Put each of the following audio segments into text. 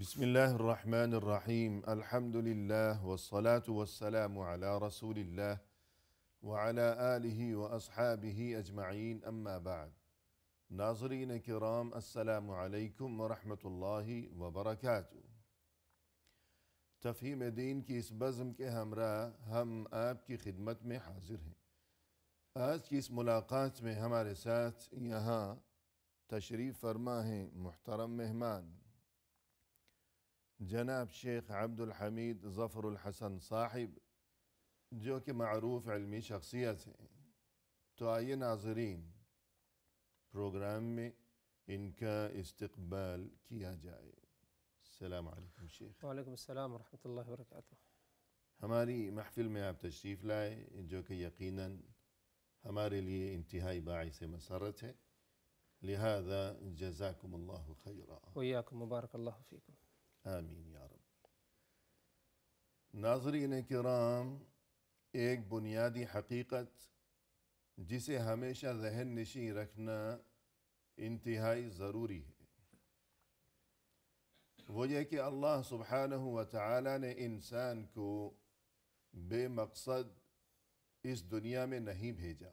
بسم الله الرحمن الرحيم. الحمد لله والصلاة والسلام على رسول الله وعلى آله وأصحابه أجمعين، أما بعد. ناظرین کرام، السلام علیکم ورحمۃ اللہ وبرکاتہ۔ تفہیم دین کی اس بزم کے ہمراہ ہم آپ کی خدمت میں حاضر ہیں۔ آج کی اس ملاقات میں ہمارے ساتھ یہاں تشریف فرما ہیں محترم مہمان جناب شیخ عبدالحمید ظفر الحسن صاحب، جو کہ معروف علمی شخصیت ہیں۔ تو آئیے ناظرین، پروگرام میں ان کا استقبال کیا جائے۔ السلام علیکم شیخ۔ وعلیکم السلام ورحمۃ اللہ وبرکاتہ۔ ہماری محفل میں آپ تشریف لائے، جو کہ یقیناً ہمارے لیے انتہائی باعث مسرت ہے، لہذا جزاکم اللہ خیرا۔ وإیاکم، مبارک اللہ فیکم۔ آمین یا رب۔ ناظرین کرام، ایک بنیادی حقیقت جسے ہمیشہ ذہن نشین رکھنا انتہائی ضروری ہے، وہ یہ کہ اللہ سبحانہ و تعالی نے انسان کو بے مقصد اس دنیا میں نہیں بھیجا،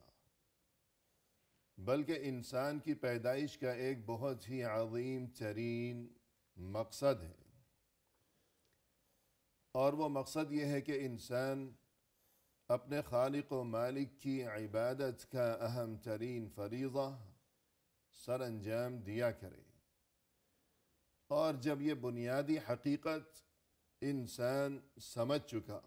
بلکہ انسان کی پیدائش کا ایک بہت ہی عظیم ترین مقصد ہے، اور وہ مقصد یہ ہے کہ انسان اپنے خالق و مالک کی عبادت کا اہم ترین فریضہ سر انجام دیا کرے۔ اور جب یہ بنیادی حقیقت انسان سمجھ چکا،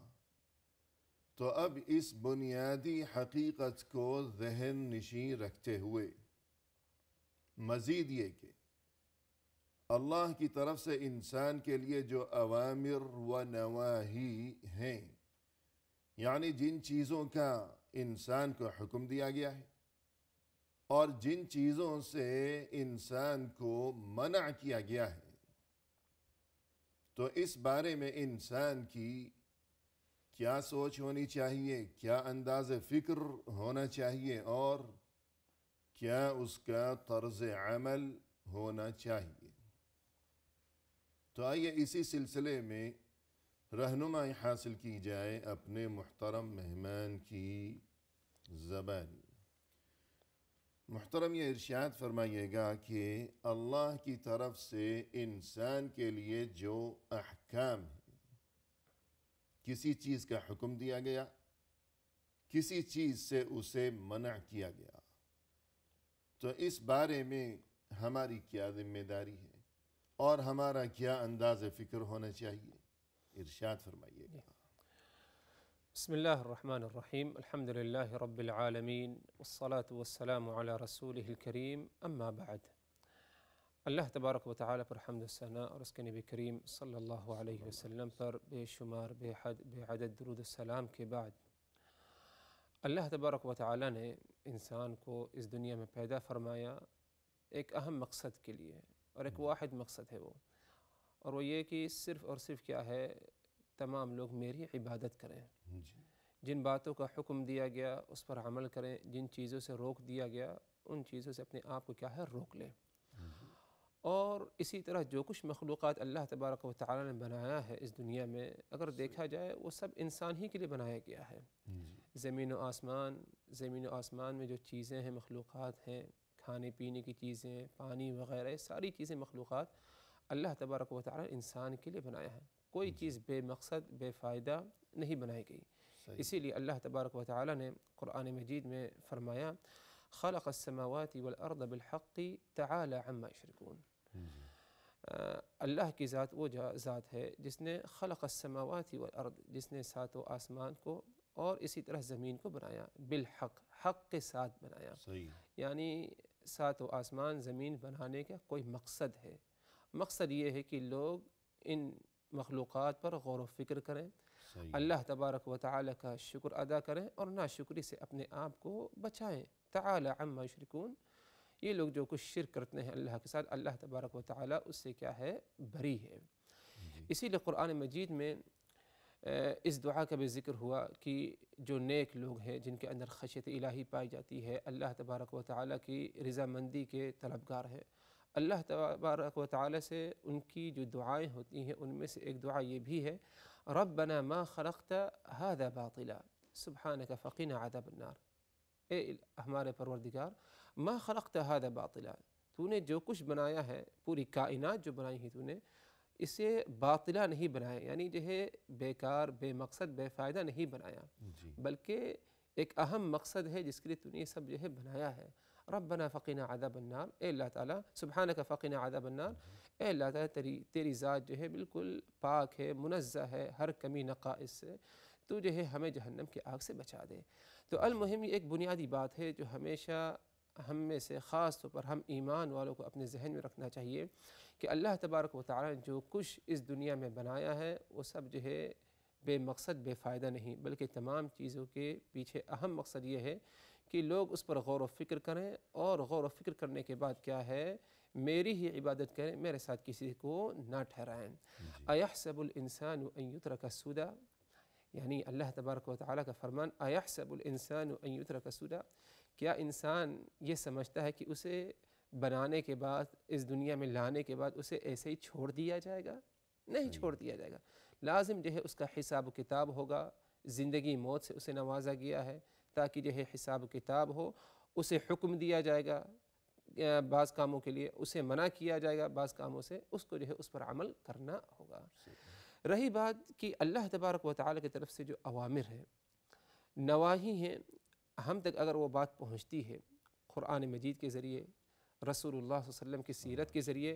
تو اب اس بنیادی حقیقت کو ذہن نشین رکھتے ہوئے مزید یہ کہ اللہ کی طرف سے انسان کے لیے جو اوامر و نواہی ہیں، یعنی جن چیزوں کا انسان کو حکم دیا گیا ہے اور جن چیزوں سے انسان کو منع کیا گیا ہے، تو اس بارے میں انسان کی کیا سوچ ہونی چاہیے، کیا انداز فکر ہونا چاہیے، اور کیا اس کا طرز عمل ہونا چاہیے۔ تو آئیے اسی سلسلے میں رہنمائی حاصل کی جائے اپنے محترم مہمان کی زبان۔ محترم، یہ ارشاد فرمائیے گا کہ اللہ کی طرف سے انسان کے لیے جو احکام ہیں، کسی چیز کا حکم دیا گیا، کسی چیز سے اسے منع کیا گیا، تو اس بارے میں ہماری کیا ذمہ داری ہے اور ہمارا کیا انداز فکر ہونا چاہیے، ارشاد فرمائیے گا۔ بسم اللہ الرحمن الرحیم، الحمد للہ رب العالمین، والصلاة والسلام علی رسولہ الکریم، اما بعد۔ اللہ تبارک و تعالی پر حمد و ثنا اور اس کے نبی کریم صلی اللہ علیہ وسلم پر بے شمار بے حد بے عدد درود السلام کے بعد، اللہ تبارک و تعالی نے انسان کو اس دنیا میں پیدا فرمایا ایک اہم مقصد کے لیے، اور ایک واحد مقصد ہے وہ، اور وہ یہ کہ صرف اور صرف کیا ہے، تمام لوگ میری عبادت کریں، جن باتوں کا حکم دیا گیا اس پر عمل کریں، جن چیزوں سے روک دیا گیا ان چیزوں سے اپنے آپ کو کیا ہے روک لیں۔ اور اسی طرح جو کچھ مخلوقات اللہ تبارک و تعالی نے بنایا ہے اس دنیا میں، اگر دیکھا جائے وہ سب انسان ہی کے لیے بنایا گیا ہے۔ زمین و آسمان میں جو چیزیں ہیں، مخلوقات ہیں، کھانے پینے کی چیزیں، پانی وغیرہ، ساری چیزیں مخلوقات اللہ تبارک و تعالی انسان کے لیے بنایا ہے۔ کوئی چیز بے مقصد بے فائدہ نہیں بنائی گئی۔ اسی لیے اللہ تبارک و تعالی نے قرآن مجید میں فرمایا، خلق السماوات والارض بالحق تعالی عما یشرکون۔ اللہ کی ذات وہ ذات ہے جس نے خلق السماوات والارض، جس نے ساتوں آسمان کو اور اسی طرح زمین کو بنایا، بالحق، حق کے ساتھ بنایا۔ یعنی ساتوں آسمان زمین بنانے کا کوئی مقصد ہے، مقصد یہ ہے کہ لوگ ان مخلوقات پر غور و فکر کریں، اللہ تبارک و تعالی کا شکر ادا کریں اور ناشکری سے اپنے آپ کو بچائیں۔ تعالی عما یشرکون، یہ لوگ جو کچھ شرک کرتے ہیں اللہ کے ساتھ، اللہ تبارک و تعالی اس سے کیا ہے، بری ہے۔ اسی لیے قرآن مجید میں اس دعا کا بھی ذکر ہوا کہ جو نیک لوگ ہیں، جن کے اندر خشیت الہی پائی جاتی ہے، اللہ تبارک و تعالی کی رضامندی کے طلبگار ہیں، اللہ تبارک و تعالیٰ سے ان کی جو دعائیں ہوتی ہیں ان میں سے ایک دعا یہ بھی ہے ربنا ما خلقت هذا باطلا سبحانک فقنا عذاب النار، اے ہمارے پروردگار ما خلقت هذا باطلا، تو نے جو کچھ بنایا ہے، پوری کائنات جو بنائی ہے تو نے، اسے باطلا نہیں بنایا، یعنی جو ہے بیکار بے مقصد بے فائدہ نہیں بنایا، بلکہ ایک اہم مقصد ہے جس کے لیے تو نے یہ سب جو ہے بنایا ہے۔ ربنا فقنا عذاب النار، اے اللہ تعالیٰ سبحانک فقنا عذاب النار، اے اللہ تعالیٰ تیری ذات جو ہے بالکل پاک ہے، منزہ ہے ہر کمی نقائص سے، تو جو ہے ہمیں جہنم کی آگ سے بچا دے۔ تو المہم یہ ایک بنیادی بات ہے جو ہمیشہ ہم میں سے خاص طور پر ہم ایمان والوں کو اپنے ذہن میں رکھنا چاہیے کہ اللہ تبارک و تعالیٰ نے جو کچھ اس دنیا میں بنایا ہے وہ سب جو ہے بے مقصد بے فائدہ نہیں، بلکہ تمام چیزوں کے پیچھے اہم مقصد یہ ہے کہ لوگ اس پر غور و فکر کریں، اور غور و فکر کرنے کے بعد کیا ہے میری ہی عبادت کریں، میرے ساتھ کسی کو نہ ٹھہرائیں۔ ایحسب الانسان ان یترک سدی، یعنی اللہ تبارک و تعالیٰ کا فرمان ایحسب الانسان ان یترک سدی، کیا انسان یہ سمجھتا ہے کہ اسے بنانے کے بعد اس دنیا میں لانے کے بعد اسے ایسے ہی چھوڑ دیا جائے گا؟ نہیں چھوڑ دیا جائے گا، لازم جو ہے اس کا حساب و کتاب ہوگا، زندگی موت سے اسے نوازا گیا ہے تاکہ جو ہے حساب و کتاب ہو، اسے حکم دیا جائے گا بعض کاموں کے لیے، اسے منع کیا جائے گا بعض کاموں سے، اس کو جو ہے اس پر عمل کرنا ہوگا۔ رہی بات کہ اللہ تبارک و تعالیٰ کی طرف سے جو اوامر ہیں نواہی ہیں، ہم تک اگر وہ بات پہنچتی ہے قرآن مجید کے ذریعے، رسول اللہ صلی اللہ علیہ وسلم کی سیرت کے ذریعے،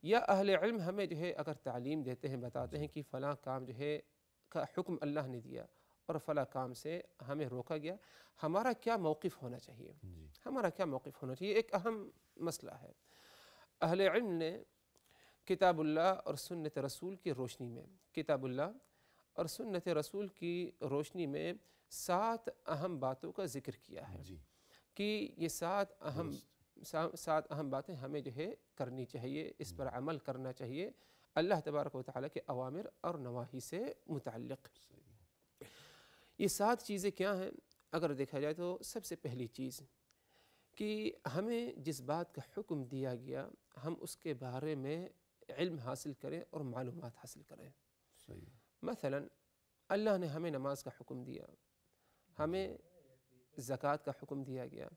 یا اہل علم ہمیں جو ہے اگر تعلیم دیتے ہیں، بتاتے ہیں کہ فلاں کام جو ہے کا حکم اللہ نے دیا اور فلاں کام سے ہمیں روکا گیا، ہمارا کیا موقف ہونا چاہیے؟ ہمارا کیا موقف ہونا چاہیے؟ ایک اہم مسئلہ ہے۔ اہل علم نے کتاب اللہ اور سنت رسول کی روشنی میں، کتاب اللہ اور سنت رسول کی روشنی میں 7 اہم باتوں کا ذکر کیا ہے کہ یہ 7 اہم باتیں ہمیں جو ہے کرنی چاہیے، اس پر عمل کرنا چاہیے اللہ تبارک و تعالیٰ کے اوامر اور نواہی سے متعلق۔ یہ 7 چیزیں کیا ہیں؟ اگر دیکھا جائے تو سب سے پہلی چیز کہ ہمیں جس بات کا حکم دیا گیا ہم اس کے بارے میں علم حاصل کریں اور معلومات حاصل کریں۔ مثلا اللہ نے ہمیں نماز کا حکم دیا، ہمیں زکوٰۃ کا حکم دیا گیا،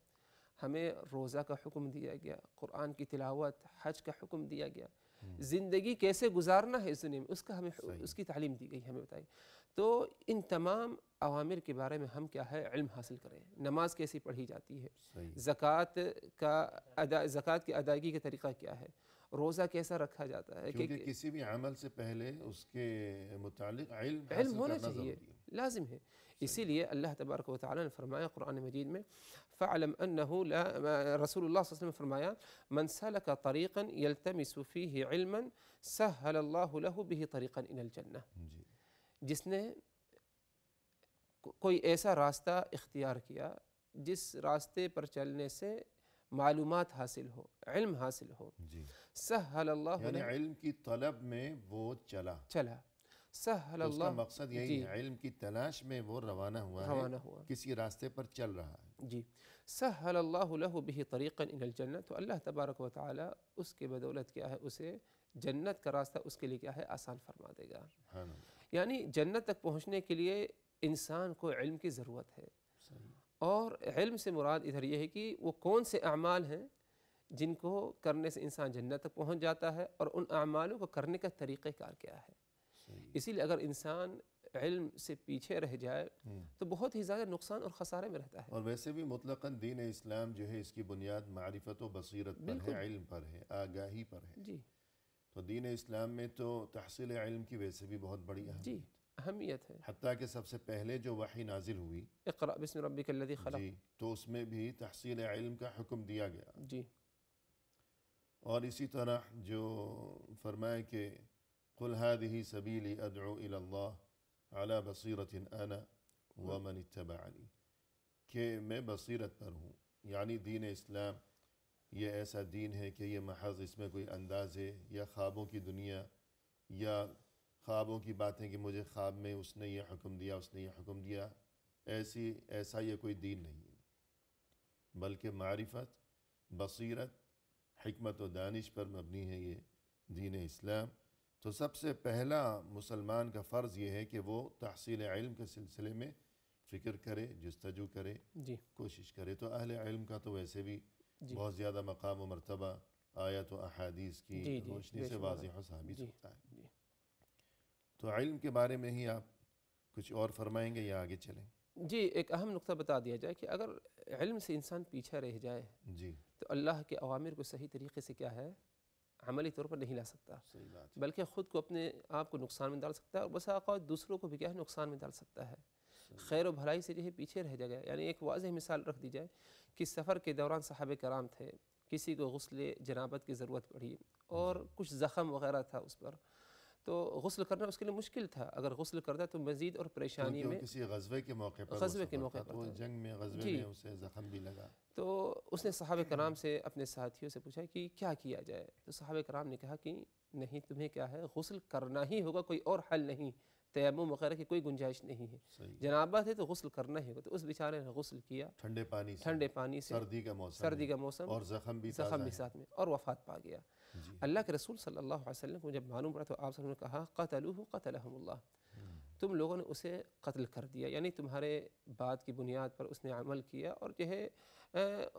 ہمیں روزہ کا حکم دیا گیا، قرآن کی تلاوت، حج کا حکم دیا گیا، زندگی کیسے گزارنا ہے اس دنیا میں اس کا ہمیں اس کی تعلیم دی گئی، ہمیں بتائی۔ تو ان تمام اوامر کے بارے میں ہم کیا ہے علم حاصل کریں۔ نماز کیسی پڑھی جاتی ہے، زکوٰۃ کی ادائیگی کا طریقہ کیا ہے، روزہ کیسا رکھا جاتا ہے، کیونکہ کسی بھی عمل سے پہلے اس کے متعلق علم ہونا چاہیے، لازم ہے۔ اسی لیے اللہ تبارک و تعالیٰ نے فرمایا قرآن مجید میں فَعْلَمْ أَنَّهُ لَا رسول اللہ صلی اللہ علیہ وسلم نے فرمایا مَنْ سَلَكَ طَرِيقًا يَلْتَمِسُ فِيهِ عِلْمًا سَهَّلَ اللَّهُ لَهُ بِهِ طَرِيقًا إِلَى الْجَنَّةِ، جس نے کوئی ایسا راستہ اختیار کیا جس راستے پر چلنے سے معلومات حاصل ہو، علم حاصل ہو، سَهَّلَ اللَّهُ، یعنی علم کی طلب میں وہ چلا، سہل اس کا اللہ، مقصد یہی ہے، علم کی تلاش میں وہ روانہ ہوا ہے، کسی راستے پر چل رہا ہے۔ جی، سہل اللہ لہ بہ طریقا الی الجنہ، تو اللہ تبارک و تعالی اس کے بدولت کیا ہے اسے جنت کا راستہ اس کے لیے کیا ہے آسان فرما دے گا۔ یعنی جنت تک پہنچنے کے لیے انسان کو علم کی ضرورت ہے، اور علم سے مراد ادھر یہ ہے کہ وہ کون سے اعمال ہیں جن کو کرنے سے انسان جنت تک پہنچ جاتا ہے، اور ان اعمالوں کو کرنے کا طریقہ کار کیا ہے۔ اسی لیے اگر انسان علم سے پیچھے رہ جائے تو بہت ہی زیادہ نقصان اور خسارے میں رہتا ہے۔ اور ویسے بھی مطلقاً دین اسلام جو ہے اس کی بنیاد معرفت و بصیرت پر ہے، علم پر ہے، آگاہی پر ہے۔ جی، تو دین اسلام میں تو تحصیل علم کی ویسے بھی بہت بڑی اہمیت ہے، حتیٰ کہ سب سے پہلے جو وحی نازل ہوئی اقرأ بسم ربک الذی خلق، تو اس میں بھی تحصیل علم کا حکم دیا گیا۔ جی، اور اسی طرح جو فرمایا کہ قل هذه سبیلی ادعو الی اللہ علی بصیرت انا ومن اتبعنی، کہ میں بصیرت پر ہوں، یعنی دین اسلام یہ ایسا دین ہے کہ یہ محض اس میں کوئی اندازے یا خوابوں کی دنیا یا خوابوں کی باتیں کہ مجھے خواب میں اس نے یہ حکم دیا، اس نے یہ حکم دیا، ایسا یہ کوئی دین نہیں ہے، بلکہ معرفت، بصیرت، حکمت و دانش پر مبنی ہے یہ دین اسلام. تو سب سے پہلا مسلمان کا فرض یہ ہے کہ وہ تحصیل علم کے سلسلے میں فکر کرے، جستجو کرے، جی کوشش کرے. تو اہل علم کا تو ویسے بھی جی بہت زیادہ مقام و مرتبہ آیت و احادیث کی جی جی روشنی بے سے شمار واضح و ثابت جی ہوتا ہے. جی تو علم کے بارے میں ہی آپ کچھ اور فرمائیں گے یا آگے چلیں؟ جی ایک اہم نقطہ بتا دیا جائے کہ اگر علم سے انسان پیچھے رہ جائے جی تو اللہ کے اوامر کو صحیح طریقے سے کیا ہے عملی طور پر نہیں لا سکتا، صحیح بات ہے. بلکہ خود کو اپنے آپ کو نقصان میں ڈال سکتا ہے، اور بسا اوقات دوسروں کو بھی کیا ہے نقصان میں ڈال سکتا ہے. خیر و بھلائی سے جو ہے پیچھے رہ جائے. یعنی ایک واضح مثال رکھ دی جائے کہ سفر کے دوران صحابہ کرام تھے، کسی کو غسل جنابت کی ضرورت پڑی اور کچھ زخم وغیرہ تھا اس پر، تو غسل کرنا اس کے لیے مشکل تھا. اگر غسل کرتا تو مزید اور پریشانی کیونکہ وہ میں کسی غزوے کے موقع پر غزوے کے وہ موقع سفر تھا، پر تو تھا. جنگ میں غزوے جی میں اسے زخم بھی لگا. تو اس نے صحابہ کرام سے اپنے ساتھیوں سے پوچھا کہ کیا کیا جائے. تو صحابہ کرام نے کہا کہ نہیں، تمہیں کیا ہے غسل کرنا ہی ہوگا، کوئی اور حل نہیں، تیمم وغیرہ کی کوئی گنجائش نہیں ہے. صحیح. جنابت ہے تو غسل کرنا ہی ہوگا. تو اس بیچارے نے غسل کیا ٹھنڈے پانی سے، ٹھنڈے پانی سے، سردی کا موسم سردی ہے، کا موسم، اور زخم بھی زخم تازہ بھی ہے. ساتھ میں، اور وفات پا گیا. جی اللہ کے رسول صلی اللہ علیہ وسلم کو جب معلوم پڑا تو آپ صلی اللہ علیہ وسلم نے کہا قتلوہ قتلہم اللہ، تم لوگوں نے اسے قتل کر دیا، یعنی تمہارے بات کی بنیاد پر اس نے عمل کیا اور جو ہے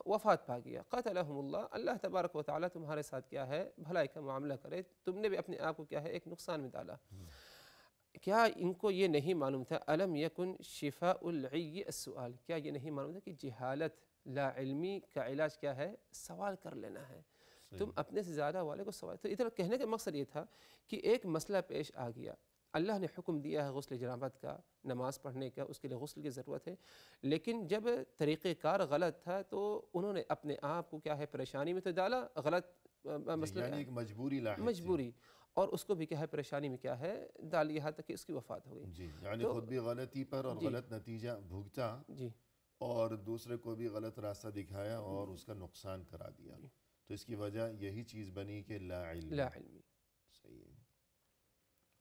وفات پا گیا. قتلہم اللہ، اللہ تبارک و تعالیٰ تمہارے ساتھ کیا ہے بھلائی کا معاملہ کرے، تم نے بھی اپنے آپ کو کیا ہے ایک نقصان میں ڈالا. کیا ان کو یہ نہیں معلوم تھا الم یکن شفاء العی السؤال، کیا یہ نہیں معلوم تھا کہ جہالت لا علمی کا علاج کیا ہے سوال کر لینا ہے. تم اپنے سے زیادہ والے کو سوال. تو ادھر کہنے کا مقصد یہ تھا کہ ایک مسئلہ پیش آ گیا، اللہ نے حکم دیا ہے غسل جنابت کا، نماز پڑھنے کا، اس کے لیے غسل کی ضرورت ہے، لیکن جب طریقہ کار غلط تھا تو انہوں نے اپنے آپ کو کیا ہے پریشانی میں تو ڈالا، غلط مسئلہ یعنی ایک مجبوری لاحق تھی. مجبوری، اور اس کو بھی کیا ہے پریشانی میں کیا ہے ڈال یہاں تک کہ اس کی وفات ہو گئی. جی یعنی تو خود بھی غلطی پر اور جی غلط نتیجہ بھگتا، جی اور دوسرے کو بھی غلط راستہ دکھایا اور اس کا نقصان کرا دیا. جی تو اس کی وجہ یہی چیز بنی کہ لا علم. لا علمی. صحیح ہے.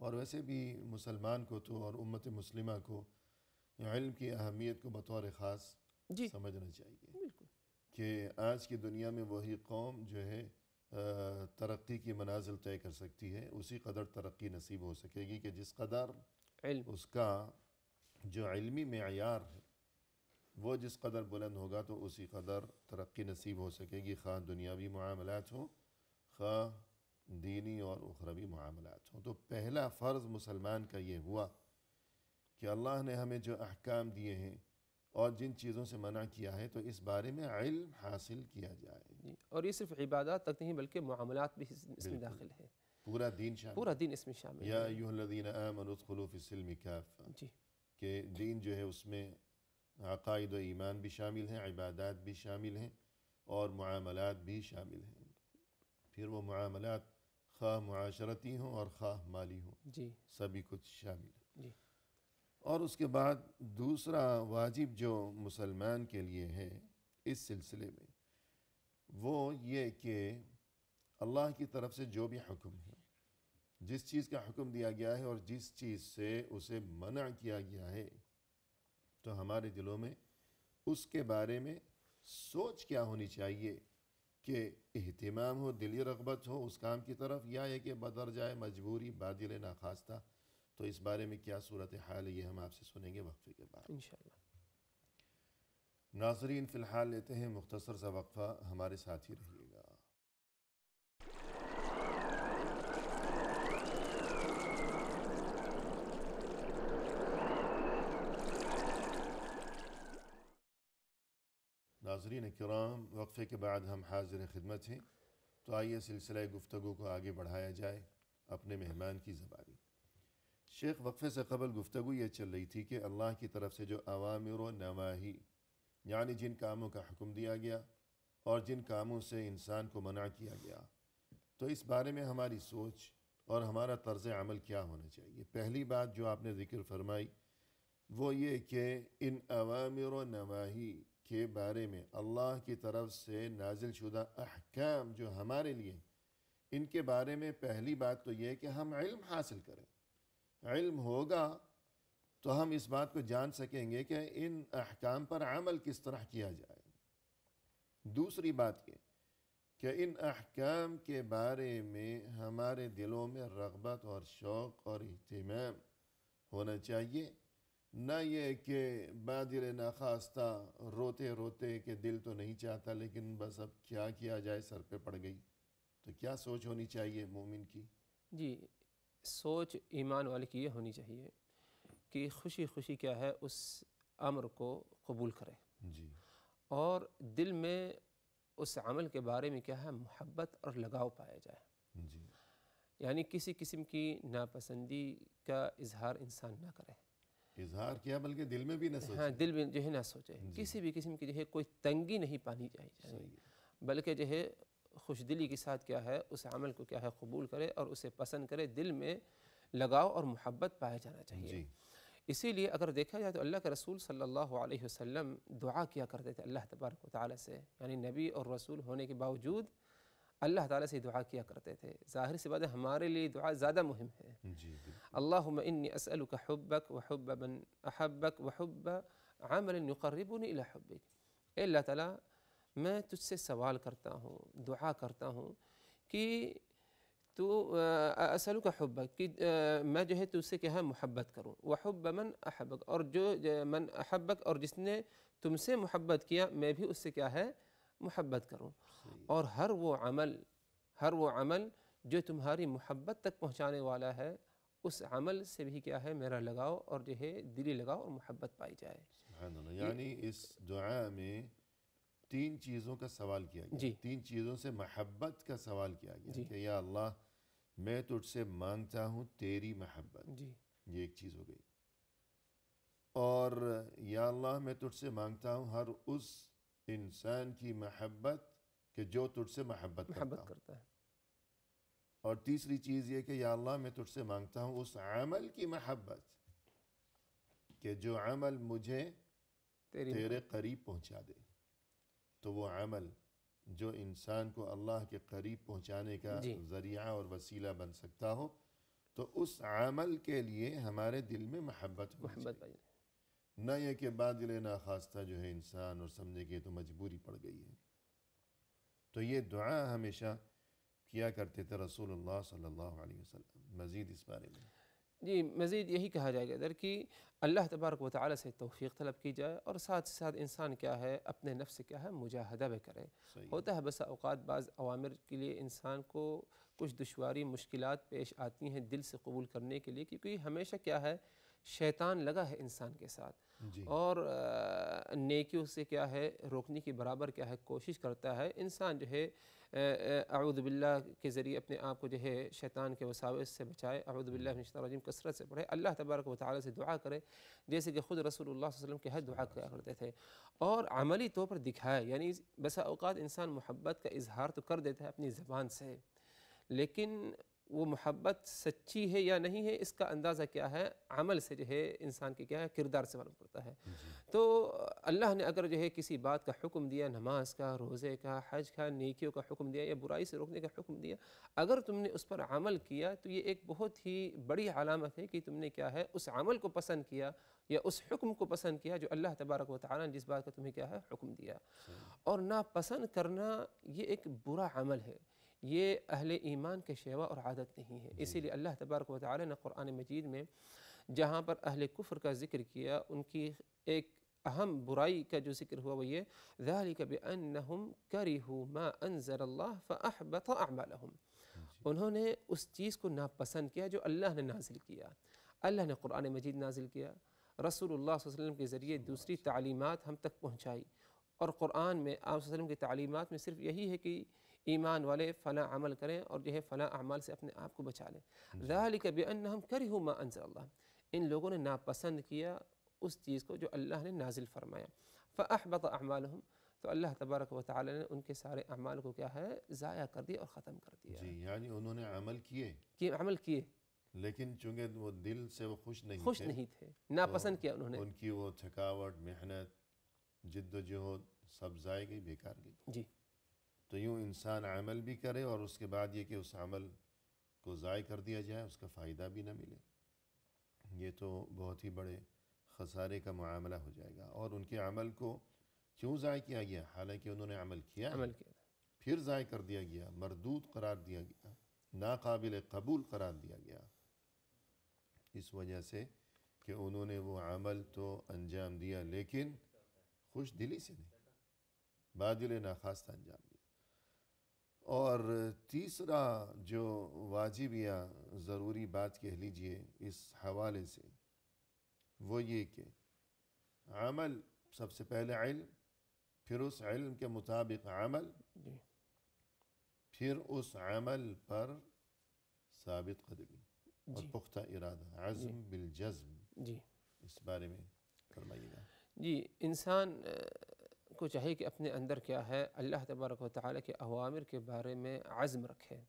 اور ویسے بھی مسلمان کو تو اور امت مسلمہ کو علم کی اہمیت کو بطور خاص جی سمجھنا چاہیے بالکل. کہ آج کی دنیا میں وہی قوم جو ہے ترقی کی منازل طے کر سکتی ہے، اسی قدر ترقی نصیب ہو سکے گی کہ جس قدر علم اس کا جو علمی معیار ہے وہ جس قدر بلند ہوگا تو اسی قدر ترقی نصیب ہو سکے گی، خواہ دنیاوی معاملات ہوں خواہ دینی اور اخروی معاملات ہوں. تو پہلا فرض مسلمان کا یہ ہوا کہ اللہ نے ہمیں جو احکام دیے ہیں اور جن چیزوں سے منع کیا ہے تو اس بارے میں علم حاصل کیا جائے. جی. اور یہ صرف عبادات تک نہیں بلکہ معاملات بھی اس میں بالکل. داخل ہے، پورا دین شامل. پورا دین اس میں شامل یا ہے. ایھا الذین آمنوا ادخلوا فی السلم کافہ، جی کہ دین جو ہے اس میں عقائد و ایمان بھی شامل ہیں، عبادات بھی شامل ہیں اور معاملات بھی شامل ہیں. پھر وہ معاملات خواہ معاشرتی ہوں اور خواہ مالی ہوں، جی سبھی کچھ شامل ہے. جی اور اس کے بعد دوسرا واجب جو مسلمان کے لیے ہے اس سلسلے میں وہ یہ کہ اللہ کی طرف سے جو بھی حکم ہے، جس چیز کا حکم دیا گیا ہے اور جس چیز سے اسے منع کیا گیا ہے، تو ہمارے دلوں میں اس کے بارے میں سوچ کیا ہونی چاہیے کہ اہتمام ہو، دلی رغبت ہو اس کام کی طرف، یا یہ کہ بدرجائے مجبوری بادل ناخواستہ. تو اس بارے میں کیا صورتحال ہے یہ ہم آپ سے سنیں گے وقفے کے بعد. انشاءاللہ. ناظرین فی الحال لیتے ہیں مختصر سا وقفہ، ہمارے ساتھ ہی رہیے گا. ناظرین کرام، وقفے کے بعد ہم حاضر خدمت ہیں. تو آئیے سلسلہ گفتگو کو آگے بڑھایا جائے اپنے مہمان کی زبانی. شیخ وقفے سے قبل گفتگو یہ چل رہی تھی کہ اللہ کی طرف سے جو اوامر و نواہی، یعنی جن کاموں کا حکم دیا گیا اور جن کاموں سے انسان کو منع کیا گیا، تو اس بارے میں ہماری سوچ اور ہمارا طرز عمل کیا ہونا چاہیے. پہلی بات جو آپ نے ذکر فرمائی وہ یہ کہ ان اوامر و نواہی کے بارے میں اللہ کی طرف سے نازل شدہ احکام جو ہمارے لیے، ان کے بارے میں پہلی بات تو یہ کہ ہم علم حاصل کریں. علم ہوگا تو ہم اس بات کو جان سکیں گے کہ ان احکام پر عمل کس طرح کیا جائے. دوسری بات یہ کہ ان احکام کے بارے میں ہمارے دلوں میں رغبت اور شوق اور اہتمام ہونا چاہیے، نہ یہ کہ بادر ناخواستہ روتے روتے کہ دل تو نہیں چاہتا لیکن بس اب کیا کیا جائے، سر پہ پڑ گئی۔ تو کیا سوچ ہونی چاہیے مومن کی؟ جی، سوچ ایمان والے کی یہ ہونی چاہیے کہ خوشی خوشی کیا ہے اس امر کو قبول کرے، جی اور دل میں اس عمل کے بارے میں کیا ہے محبت اور لگاؤ پایا جائے، جی یعنی کسی قسم کی ناپسندی کا اظہار انسان نہ کرے، اظہار کیا بلکہ دل میں بھی نہ ہاں سوچے۔ دل میں جو ہے نہ سوچے، جی کسی بھی قسم کی جو ہے کوئی تنگی نہیں پانی چاہیے، صحیح ہے۔ بلکہ جو ہے خوش دلی کے ساتھ کیا ہے اس عمل کو کیا ہے قبول کرے اور اسے پسند کرے، دل میں لگاؤ اور محبت پایا جانا چاہیے۔ جی اسی لیے اگر دیکھا جائے تو اللہ کے رسول صلی اللہ علیہ وسلم دعا کیا کرتے تھے اللہ تبارک و تعالیٰ سے، یعنی نبی اور رسول ہونے کے باوجود اللہ تعالیٰ سے دعا کیا کرتے تھے۔ ظاہر سی بات ہے ہمارے لیے دعا زیادہ مہم ہے۔ جی بالکل۔ اللہم انی اسألک حبک وحب من احبک وحب عمل یقربنی الی حبک، اے اللہ تعالیٰ میں تجھ سے سوال کرتا ہوں، دعا کرتا ہوں کہ تو اسألک حبک، کہ میں جو ہے تجھ سے کیا ہے محبت کروں، وحب من احبک، اور جو من احبک، اور جس نے تم سے محبت کیا میں بھی اس سے کیا ہے محبت کروں، اور ہر وہ عمل جو تمہاری محبت تک پہنچانے والا ہے اس عمل سے بھی کیا ہے میرا لگاؤ اور جو ہے دلی لگاؤ اور محبت پائی جائے۔ سبحان اللہ، یعنی اس دعا میں تین چیزوں کا سوال کیا گیا، جی تین چیزوں سے محبت کا سوال کیا گیا جی کہ یا اللہ میں تجھ سے مانگتا ہوں تیری محبت، جی یہ ایک چیز ہو گئی، اور یا اللہ میں تجھ سے مانگتا ہوں ہر اس انسان کی محبت کہ جو تجھ سے محبت کرتا ہوں، کرتا ہے، اور تیسری چیز یہ کہ یا اللہ میں تجھ سے مانگتا ہوں اس عمل کی محبت کہ جو عمل مجھے تیرے قریب پہنچا دے۔ تو وہ عمل جو انسان کو اللہ کے قریب پہنچانے کا جی ذریعہ اور وسیلہ بن سکتا ہو، تو اس عمل کے لیے ہمارے دل میں محبت ہونی محبت چاہیے، پائی جائے۔ نہ یہ کہ بادل ناخواستہ جو ہے انسان اور سمجھے کہ یہ تو مجبوری پڑ گئی ہے۔ تو یہ دعا ہمیشہ کیا کرتے تھے رسول اللہ صلی اللہ علیہ وسلم۔ مزید اس بارے میں؟ جی مزید یہی کہا جائے گا ادھر کہ اللہ تبارک و تعالیٰ سے توفیق طلب کی جائے، اور ساتھ ساتھ انسان کیا ہے اپنے نفس سے کیا ہے مجاہدہ بھی کرے۔ صحیح ہوتا ہے بسا اوقات بعض اوامر کے لیے انسان کو کچھ دشواری مشکلات پیش آتی ہیں دل سے قبول کرنے کے لیے، کیونکہ ہمیشہ کیا ہے شیطان لگا ہے انسان کے ساتھ، جی اور نیکیوں سے کیا ہے روکنے کی برابر کیا ہے کوشش کرتا ہے انسان جو ہے اعوذ باللہ کے ذریعے اپنے آپ کو جو ہے شیطان کے وساوس سے بچائے، اعوذ باللہ من الشیطان الرجیم کثرت سے پڑھے، اللہ تبارک و تعالیٰ سے دعا کرے جیسے کہ خود رسول اللہ صلی اللہ علیہ وسلم کے حد دعا کیا کرتے تھے، اور عملی طور پر دکھائے، یعنی بسا اوقات انسان محبت کا اظہار تو کر دیتا ہے اپنی زبان سے، لیکن وہ محبت سچی ہے یا نہیں ہے اس کا اندازہ کیا ہے عمل سے جو ہے انسان کے کیا ہے کردار سے معلوم پڑتا ہے۔ تو اللہ نے اگر جو ہے کسی بات کا حکم دیا، نماز کا، روزے کا، حج کا، نیکیوں کا حکم دیا یا برائی سے روکنے کا حکم دیا، اگر تم نے اس پر عمل کیا تو یہ ایک بہت ہی بڑی علامت ہے کہ تم نے کیا ہے اس عمل کو پسند کیا یا اس حکم کو پسند کیا جو اللہ تبارک و تعالیٰ نے جس بات کا تمہیں کیا ہے حکم دیا۔ اور ناپسند کرنا یہ ایک برا عمل ہے، یہ اہل ایمان کے شیوہ اور عادت نہیں ہے، اسی لیے اللہ تبارک و تعالی نے قرآن مجید میں جہاں پر اہل کفر کا ذکر کیا، ان کی ایک اہم برائی کا جو ذکر ہوا وہ یہ ذَلِكَ بِأَنَّهُمْ كَرِهُوا مَا أَنزَلَ اللَّهُ فَأَحْبَطَ أَعْمَالَهُمْ، انہوں نے اس چیز کو ناپسند کیا جو اللہ نے نازل کیا، اللہ نے قرآن مجید نازل کیا، رسول اللہ صلی اللہ علیہ وسلم کے ذریعے دوسری تعلیمات ہم تک پہنچائی، اور قرآن میں آپ صلی اللہ علیہ وسلم کی تعلیمات میں صرف یہی ہے کہ ایمان والے فلاں عمل کریں اور جو ہے فلاں اعمال سے اپنے آپ کو بچا لیں۔ ذَلِكَ بِأَنَّهُمْ كَرِهُوا مَا أَنزَلَ اللَّهُ، ان لوگوں نے ناپسند کیا اس چیز کو جو اللہ نے نازل فرمایا، فَأَحْبَطَ أَعْمَالُهُمْ، تو اللہ تبارک و تعالی نے ان کے سارے اعمال کو کیا ہے ضائع کر دیا اور ختم کر دیا۔ جی، یعنی انہوں نے عمل کیے کہ عمل کیے لیکن چونکہ وہ دل سے وہ خوش نہیں تھے، ناپسند کیا انہوں نے۔ ان کی وہ تھکاوٹ، محنت، جد و جہد سب ضائع گئی، بیکار گئی۔ جی تو یوں انسان عمل بھی کرے اور اس کے بعد یہ کہ اس عمل کو ضائع کر دیا جائے، اس کا فائدہ بھی نہ ملے، یہ تو بہت ہی بڑے خسارے کا معاملہ ہو جائے گا۔ اور ان کے عمل کو کیوں ضائع کیا گیا؟ حالانکہ انہوں نے عمل کیا ہے، عمل کیا تھا۔ پھر ضائع کر دیا گیا، مردود قرار دیا گیا، ناقابل قبول قرار دیا گیا، اس وجہ سے کہ انہوں نے وہ عمل تو انجام دیا لیکن خوش دلی سے نہیں، بادل ناخواستہ انجام دیا۔ اور تیسرا جو واجب یا ضروری بات کہہ لیجئے اس حوالے سے، وہ یہ کہ عمل سب سے پہلے علم، پھر اس علم کے مطابق عمل، جی پھر اس عمل پر ثابت قدمی اور جی پختہ ارادہ، عزم بالجزم۔ جی اس بارے میں فرمائیے گا۔ جی انسان کو چاہیے کہ اپنے اندر کیا ہے، اللہ تبارک و تعالیٰ کے اوامر کے بارے میں عزم رکھے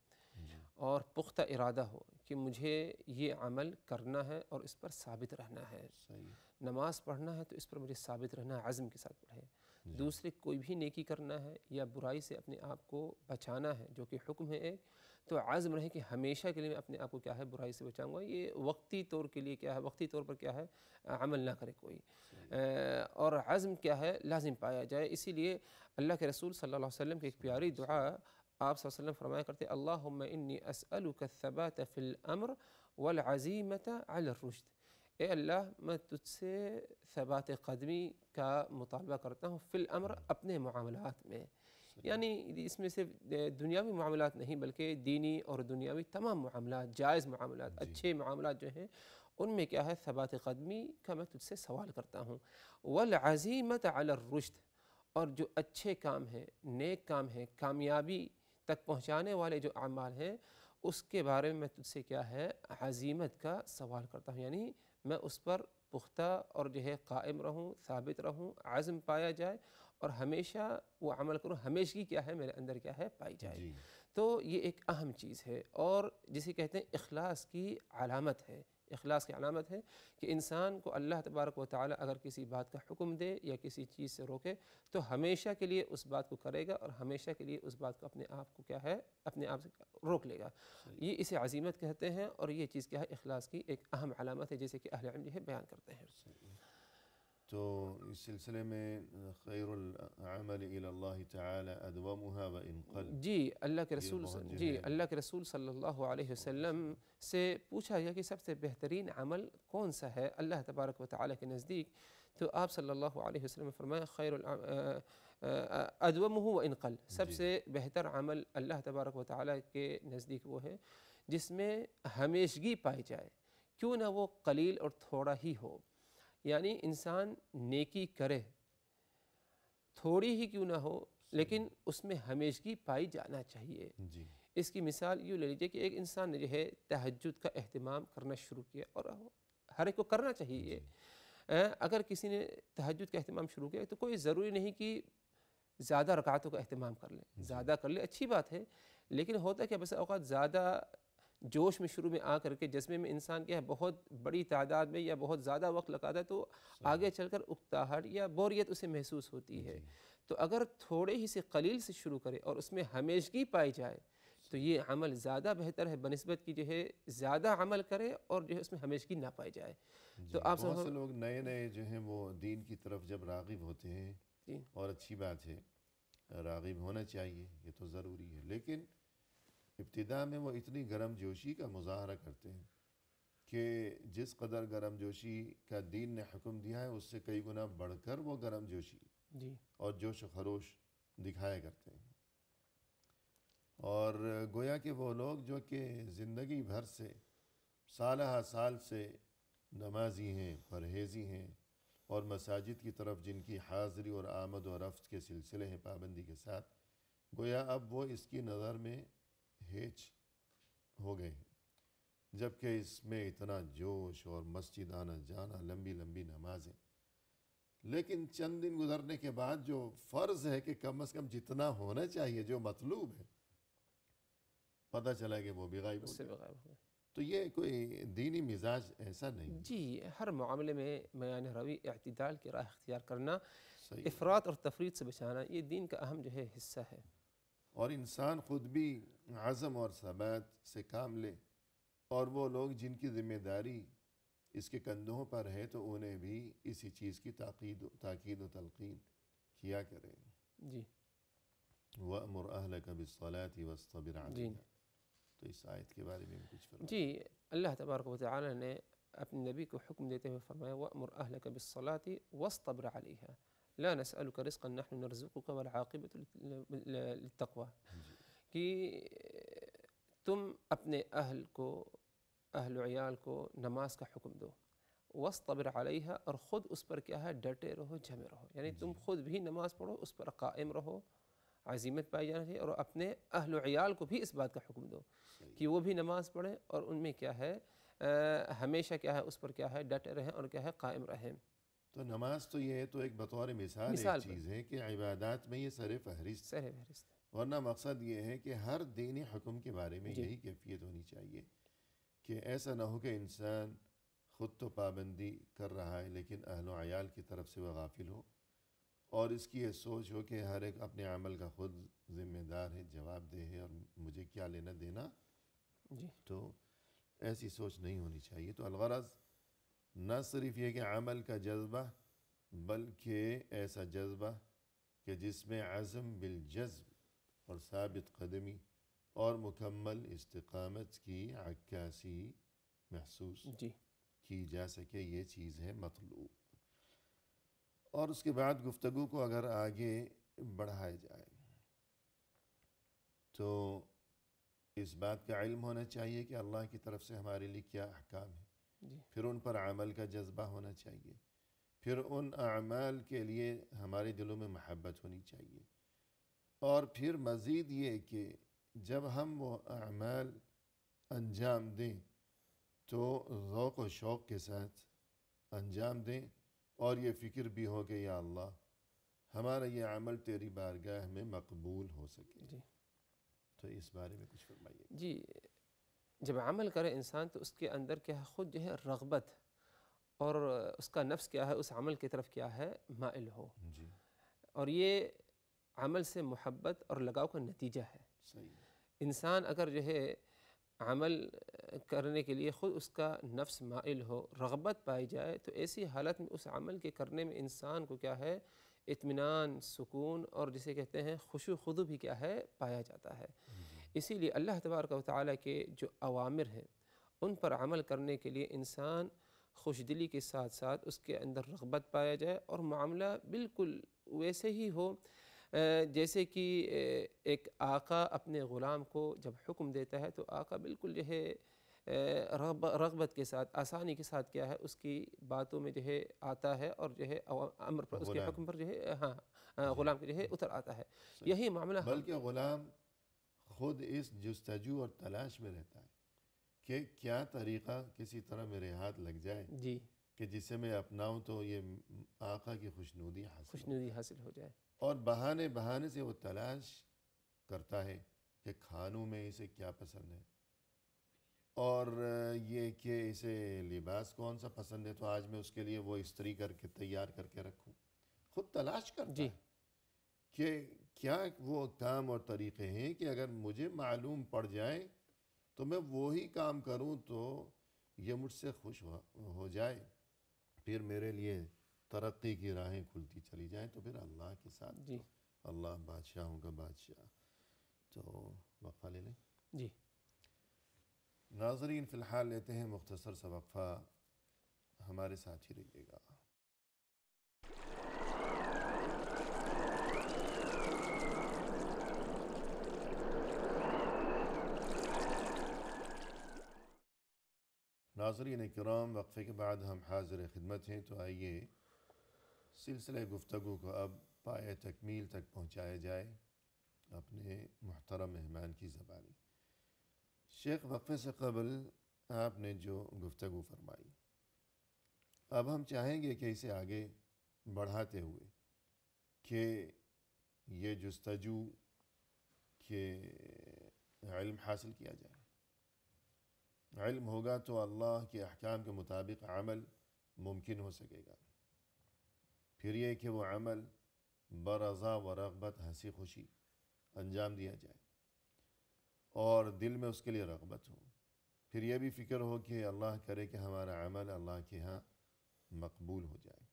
اور پختہ ارادہ ہو کہ مجھے یہ عمل کرنا ہے اور اس پر ثابت رہنا ہے۔ صحیح۔ نماز پڑھنا ہے تو اس پر مجھے ثابت رہنا ہے، عزم کے ساتھ پڑھے۔ دوسرے کوئی بھی نیکی کرنا ہے یا برائی سے اپنے آپ کو بچانا ہے جو کہ حکم ہے ایک، تو عزم رہے کہ ہمیشہ کے لیے میں اپنے آپ کو کیا ہے برائی سے بچاؤں گا۔ یہ وقتی طور کے لیے کیا ہے، وقتی طور پر کیا ہے عمل نہ کرے کوئی، اور عزم کیا ہے لازم پایا جائے۔ اسی لیے اللہ کے رسول صلی اللہ علیہ وسلم کی ایک پیاری دعا آپ صلی اللہ علیہ وسلم فرمایا کرتے، اللہم انی اسألک الثبات فی الامر والعزیمت علی الرشد۔ اے اللہ میں تجھ سے ثبات قدمی کا مطالبہ کرتا ہوں فی الامر، اپنے معاملات میں، یعنی اس میں صرف دنیاوی معاملات نہیں بلکہ دینی اور دنیاوی تمام معاملات، جائز معاملات، اچھے معاملات جو ہیں ان میں کیا ہے ثبات قدمی کا میں تجھ سے سوال کرتا ہوں۔ والعزیمت علی الرشد، اور جو اچھے کام ہیں، نیک کام ہیں، کامیابی تک پہنچانے والے جو اعمال ہیں اس کے بارے میں تجھ سے کیا ہے عزیمت کا سوال کرتا ہوں، یعنی میں اس پر پختہ اور جو ہے قائم رہوں، ثابت رہوں، عزم پایا جائے اور ہمیشہ وہ عمل کروں، ہمیشگی کیا ہے میرے اندر کیا ہے پائی جائے۔ تو یہ ایک اہم چیز ہے اور جسے کہتے ہیں اخلاص کی علامت ہے۔ اخلاص کی علامت ہے کہ انسان کو اللہ تبارک و تعالی اگر کسی بات کا حکم دے یا کسی چیز سے روکے تو ہمیشہ کے لیے اس بات کو کرے گا اور ہمیشہ کے لیے اس بات کو اپنے آپ کو کیا ہے اپنے آپ سے روک لے گا۔ یہ اسے عزیمت کہتے ہیں اور یہ چیز کیا ہے اخلاص کی ایک اہم علامت ہے، جیسے کہ اہل علم جو ہے بیان کرتے ہیں۔ تو اس سلسلے میں خیر العمل الی اللہ تعالی ادومها وان قل، جی اللہ کے رسول صلی اللہ علیہ وسلم سے پوچھا گیا کہ سب سے بہترین عمل کون سا ہے اللہ تبارک و تعالی کے نزدیک، تو آپ صلی اللہ علیہ وسلم نے فرمایا خیر ادومه وان قل، سب سے بہتر عمل اللہ تبارک و تعالی کے نزدیک وہ ہے جس میں ہمیشگی پائی جائے، کیوں نہ وہ قلیل اور تھوڑا ہی ہو، یعنی انسان نیکی کرے تھوڑی ہی کیوں نہ ہو لیکن اس میں ہمیشگی پائی جانا چاہیے۔ اس کی مثال یوں لے لیجیے کہ ایک انسان نے جو ہے تہجد کا اہتمام کرنا شروع کیا، اور ہر ایک کو کرنا چاہیے، اگر کسی نے تہجد کا اہتمام شروع کیا تو کوئی ضروری نہیں کہ زیادہ رکعتوں کا اہتمام کر لے، زیادہ کر لے اچھی بات ہے، لیکن ہوتا ہے کہ بس اوقات زیادہ جوش میں شروع میں آ کر کے جذبے میں انسان کیا ہے بہت بڑی تعداد میں یا بہت زیادہ وقت لگاتا ہے تو آگے چل کر اکتاہٹ یا بوریت اسے محسوس ہوتی ہے۔ تو اگر تھوڑے ہی سے قلیل سے شروع کرے اور اس میں ہمیشگی پائی جائے تو یہ عمل زیادہ بہتر ہے بنسبت کی جو ہے زیادہ عمل کرے اور جو ہے اس میں ہمیشگی نہ پائی جائے۔ تو آپ بہت سے لوگ نئے نئے جو ہیں وہ دین کی طرف جب راغب ہوتے ہیں، اور اچھی بات ہے راغب ہونا چاہیے، یہ تو ضروری ہے، لیکن ابتداء میں وہ اتنی گرم جوشی کا مظاہرہ کرتے ہیں کہ جس قدر گرم جوشی کا دین نے حکم دیا ہے اس سے کئی گنا بڑھ کر وہ گرم جوشی اور جوش و خروش دکھایا کرتے ہیں، اور گویا کہ وہ لوگ جو کہ زندگی بھر سے سالہ سال سے نمازی ہیں، پرہیزی ہیں، اور مساجد کی طرف جن کی حاضری اور آمد و رفت کے سلسلے ہیں پابندی کے ساتھ، گویا اب وہ اس کی نظر میں ہیچ ہو گئے ہیں، جبکہ اس میں اتنا جوش اور مسجد آنا جانا، لمبی لمبی نمازیں، لیکن چند دن گزرنے کے بعد جو فرض ہے کہ کم از کم جتنا ہونا چاہیے جو مطلوب ہے پتہ چلا کہ وہ بھی غائب ہو گیا۔ تو یہ کوئی دینی مزاج ایسا نہیں جی، ہر معاملے میں میان روی اعتدال کی راہ اختیار کرنا، افراط اور تفریط سے بچانا، یہ دین کا اہم جو ہے حصہ ہے، اور انسان خود بھی عزم اور ثبات سے کام لے، اور وہ لوگ جن کی ذمہ داری اس کے کندھوں پر ہے تو انہیں بھی اسی چیز کی تاکید و تلقین کیا کریں۔ جی وَأْمُرْ أَهْلَكَ بِالصَّلَاةِ وَاصْطَبِرْ جی عَلَيْهَا. تو اس آیت کے بارے میں کچھ فرمائیں. جی، اللہ تبارک و تعالی نے اپنے نبی کو حکم دیتے ہوئے فرمایا وَأْمُرْ أَهْلَكَ بِالصَّلَاةِ وَاصْطَبِرْ عَلَيْهَا لَا نَسْأَلُكَ رِزْقًا نَحْنُ نَرْزُقُكَ وَالْعَاقِبَةُ لِلتَّقْوَى، جی کہ تم اپنے اہل کو، اہل و عیال کو نماز کا حکم دو، وَاصْطَبِرْ عَلَيْهَا، اور خود اس پر کیا ہے ڈٹے رہو، جمے رہو، یعنی تم خود بھی نماز پڑھو، اس پر قائم رہو، عزیمت پائی جانا چاہیے، اور اپنے اہل و عیال کو بھی اس بات کا حکم دو کہ وہ بھی نماز پڑھیں اور ان میں کیا ہے ہمیشہ کیا ہے اس پر کیا ہے ڈٹے رہیں اور کیا ہے قائم رہیں. تو نماز تو یہ ہے تو ایک بطور مثال ایک مثال پر چیز ہے کہ عبادات میں یہ سر فہرست، سر فہرست ہے. ورنہ مقصد یہ ہے کہ ہر دینی حکم کے بارے میں جی یہی کیفیت ہونی چاہیے کہ ایسا نہ ہو کہ انسان خود تو پابندی کر رہا ہے لیکن اہل و عیال کی طرف سے وہ غافل ہو، اور اس کی یہ سوچ ہو کہ ہر ایک اپنے عمل کا خود ذمہ دار ہے، جواب دہ ہے، اور مجھے کیا لینا دینا. جی تو ایسی سوچ نہیں ہونی چاہیے. تو الغرض نہ صرف یہ کہ عمل کا جذبہ، بلکہ ایسا جذبہ کہ جس میں عزم بالجزم اور ثابت قدمی اور مکمل استقامت کی عکاسی محسوس جی کی جا سکے، یہ چیز ہے مطلوب. اور اس کے بعد گفتگو کو اگر آگے بڑھایا جائے تو اس بات کا علم ہونا چاہیے کہ اللہ کی طرف سے ہمارے لیے کیا احکام ہیں، جی پھر ان پر عمل کا جذبہ ہونا چاہیے، پھر ان اعمال کے لیے ہمارے دلوں میں محبت ہونی چاہیے، اور پھر مزید یہ کہ جب ہم وہ اعمال انجام دیں تو ذوق و شوق کے ساتھ انجام دیں، اور یہ فکر بھی ہو کہ یا اللہ ہمارا یہ عمل تیری بارگاہ میں مقبول ہو سکے. جی تو اس بارے میں کچھ فرمائیے. جی جب عمل کرے انسان تو اس کے اندر کیا ہے خود جو ہے رغبت، اور اس کا نفس کیا ہے اس عمل کی طرف کیا ہے مائل ہو، جی اور یہ عمل سے محبت اور لگاؤ کا نتیجہ ہے. صحیح. انسان اگر جو ہے عمل کرنے کے لیے خود اس کا نفس مائل ہو، رغبت پائی جائے، تو ایسی حالت میں اس عمل کے کرنے میں انسان کو کیا ہے اطمینان، سکون، اور جسے کہتے ہیں خشوع و خضوع بھی کیا ہے پایا جاتا ہے. اسی لیے اللہ تبارک و تعالیٰ کے جو اوامر ہیں ان پر عمل کرنے کے لیے انسان خوش دلی کے ساتھ ساتھ اس کے اندر رغبت پایا جائے، اور معاملہ بالکل ویسے ہی ہو جیسے کہ ایک آقا اپنے غلام کو جب حکم دیتا ہے تو آقا بالکل جو ہے رغبت کے ساتھ، آسانی کے ساتھ کیا ہے اس کی باتوں میں جو ہے آتا ہے، اور جو ہے امر پر، اس کے حکم پر جو ہے غلام کے جو ہے اتر آتا ہے. یہی معاملہ بلکہ غلام خود اس جستجو اور تلاش میں رہتا ہے کہ کیا طریقہ کسی طرح میرے ہاتھ لگ جائے جی کہ جسے میں اپناؤں تو یہ آقا کی خوشنودی حاصل ہو جائے. اور بہانے سے وہ تلاش کرتا ہے کہ کھانوں میں اسے کیا پسند ہے، اور یہ کہ اسے لباس کون سا پسند ہے تو آج میں اس کے لیے وہ استری کر کے تیار کر کے رکھوں. خود تلاش کرتا ہے کہ کیا وہ کام اور طریقے ہیں کہ اگر مجھے معلوم پڑ جائے تو میں وہی کام کروں تو یہ مجھ سے خوش ہو جائے، پھر میرے لیے ترقی کی راہیں کھلتی چلی جائیں. تو پھر اللہ کے ساتھ جی تو اللہ بادشاہوں کا بادشاہ. تو وقفہ لے لیں. جی ناظرین فی الحال لیتے ہیں مختصر سا وقفہ، ہمارے ساتھ ہی رہیے گا. ناظرین کرام، وقفے کے بعد ہم حاضر خدمت ہیں. تو آئیے سلسلہ گفتگو کو اب پائے تکمیل تک پہنچایا جائے اپنے محترم مہمان کی زبانی. شیخ، وقفے سے قبل آپ نے جو گفتگو فرمائی، اب ہم چاہیں گے کہ اسے آگے بڑھاتے ہوئے کہ یہ جستجو کہ علم حاصل کیا جائے. علم ہوگا تو اللہ کے احکام کے مطابق عمل ممکن ہو سکے گا. پھر یہ کہ وہ عمل برضا و رغبت، ہنسی خوشی انجام دیا جائے اور دل میں اس کے لیے رغبت ہو. پھر یہ بھی فکر ہو کہ اللہ کرے کہ ہمارا عمل اللہ کے ہاں مقبول ہو جائے.